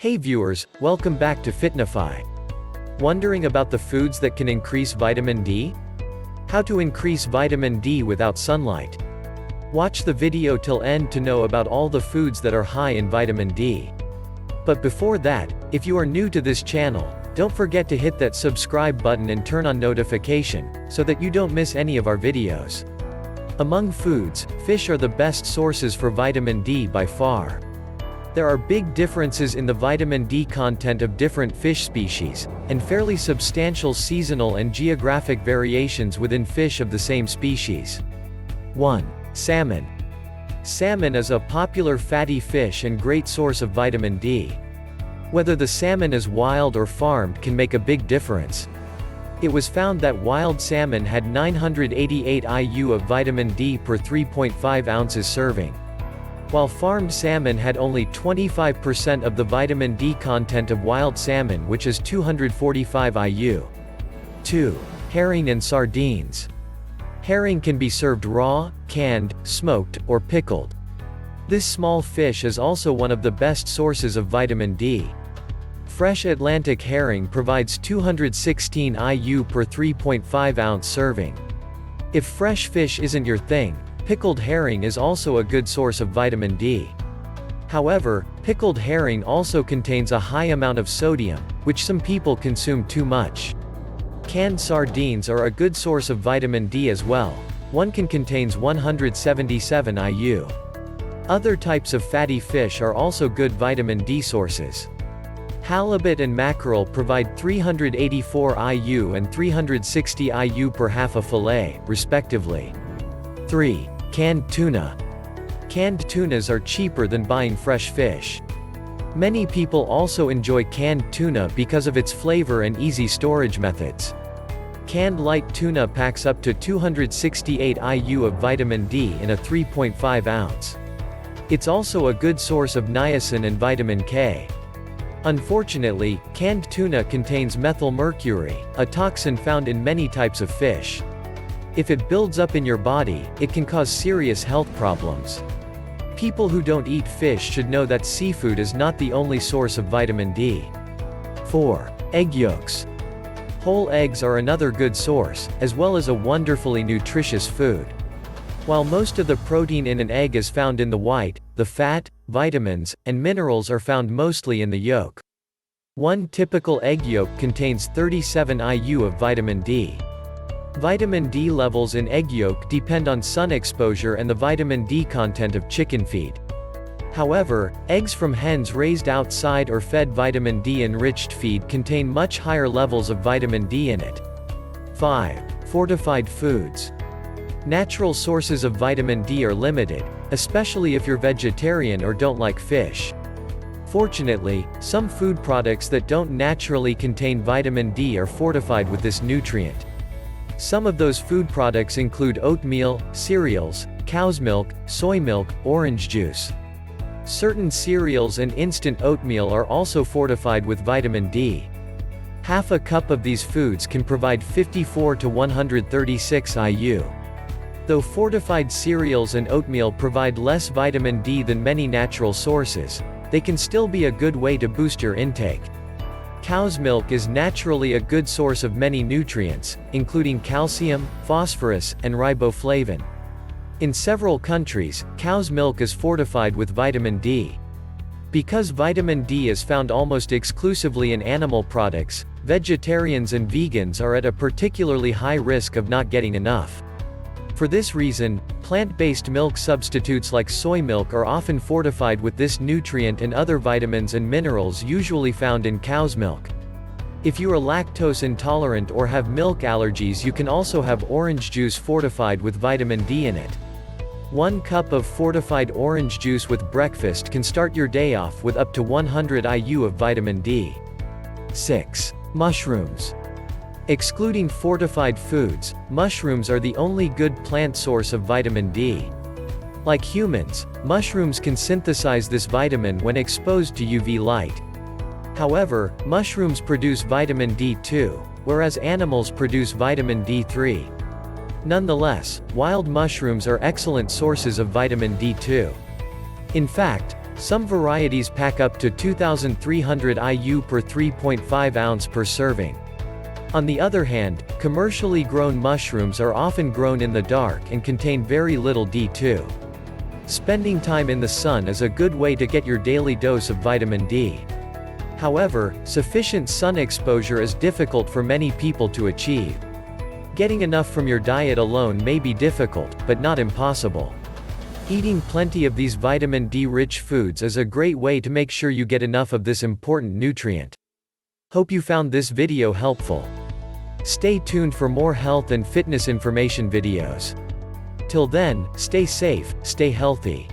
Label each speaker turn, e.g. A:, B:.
A: Hey viewers, welcome back to Fitnify. Wondering about the foods that can increase vitamin D? How to increase vitamin D without sunlight? Watch the video till end to know about all the foods that are high in vitamin D. But before that, if you are new to this channel, don't forget to hit that subscribe button and turn on notification, so that you don't miss any of our videos. Among foods, fish are the best sources for vitamin D by far. There are big differences in the vitamin D content of different fish species, and fairly substantial seasonal and geographic variations within fish of the same species. 1. Salmon. Salmon is a popular fatty fish and great source of vitamin D. Whether the salmon is wild or farmed can make a big difference. It was found that wild salmon had 988 IU of vitamin D per 3.5 ounces serving, while farmed salmon had only 25% of the vitamin D content of wild salmon, which is 245 IU. 2. Herring and sardines. Herring can be served raw, canned, smoked, or pickled. This small fish is also one of the best sources of vitamin D. Fresh Atlantic herring provides 216 IU per 3.5 ounce serving. If fresh fish isn't your thing, pickled herring is also a good source of vitamin D. However, pickled herring also contains a high amount of sodium, which some people consume too much. Canned sardines are a good source of vitamin D as well. One can contains 177 IU. Other types of fatty fish are also good vitamin D sources. Halibut and mackerel provide 384 IU and 360 IU per half a fillet, respectively. 3. Canned tuna. Canned tunas are cheaper than buying fresh fish. Many people also enjoy canned tuna because of its flavor and easy storage methods. Canned light tuna packs up to 268 IU of vitamin D in a 3.5 ounce. It's also a good source of niacin and vitamin K. Unfortunately, canned tuna contains methylmercury, a toxin found in many types of fish. If it builds up in your body, it can cause serious health problems. People who don't eat fish should know that seafood is not the only source of vitamin D. 4. Egg yolks. Whole eggs are another good source, as well as a wonderfully nutritious food. While most of the protein in an egg is found in the white, the fat, vitamins, and minerals are found mostly in the yolk. One typical egg yolk contains 37 IU of vitamin D. Vitamin D levels in egg yolk depend on sun exposure and the vitamin D content of chicken feed. However, eggs from hens raised outside or fed vitamin D-enriched feed contain much higher levels of vitamin D in it. 5. Fortified foods. Natural sources of vitamin D are limited, especially if you're vegetarian or don't like fish. Fortunately, some food products that don't naturally contain vitamin D are fortified with this nutrient. Some of those food products include oatmeal, cereals, cow's milk, soy milk, orange juice. Certain cereals and instant oatmeal are also fortified with vitamin D. Half a cup of these foods can provide 54 to 136 IU. Though fortified cereals and oatmeal provide less vitamin D than many natural sources, they can still be a good way to boost your intake. Cow's milk is naturally a good source of many nutrients, including calcium, phosphorus, and riboflavin. In several countries, cow's milk is fortified with vitamin D. Because vitamin D is found almost exclusively in animal products, vegetarians and vegans are at a particularly high risk of not getting enough. For this reason, plant-based milk substitutes like soy milk are often fortified with this nutrient and other vitamins and minerals usually found in cow's milk. If you are lactose intolerant or have milk allergies, you can also have orange juice fortified with vitamin D in it. 1 cup of fortified orange juice with breakfast can start your day off with up to 100 IU of vitamin D. 6. Mushrooms. Excluding fortified foods, mushrooms are the only good plant source of vitamin D. Like humans, mushrooms can synthesize this vitamin when exposed to UV light. However, mushrooms produce vitamin D2, whereas animals produce vitamin D3. Nonetheless, wild mushrooms are excellent sources of vitamin D2. In fact, Some varieties pack up to 2,300 IU per 3.5 ounce per serving. On the other hand, commercially grown mushrooms are often grown in the dark and contain very little D2. Spending time in the sun is a good way to get your daily dose of vitamin D. However, sufficient sun exposure is difficult for many people to achieve. Getting enough from your diet alone may be difficult, but not impossible. Eating plenty of these vitamin D-rich foods is a great way to make sure you get enough of this important nutrient. Hope you found this video helpful. Stay tuned for more health and fitness information videos. Till then, stay safe, stay healthy.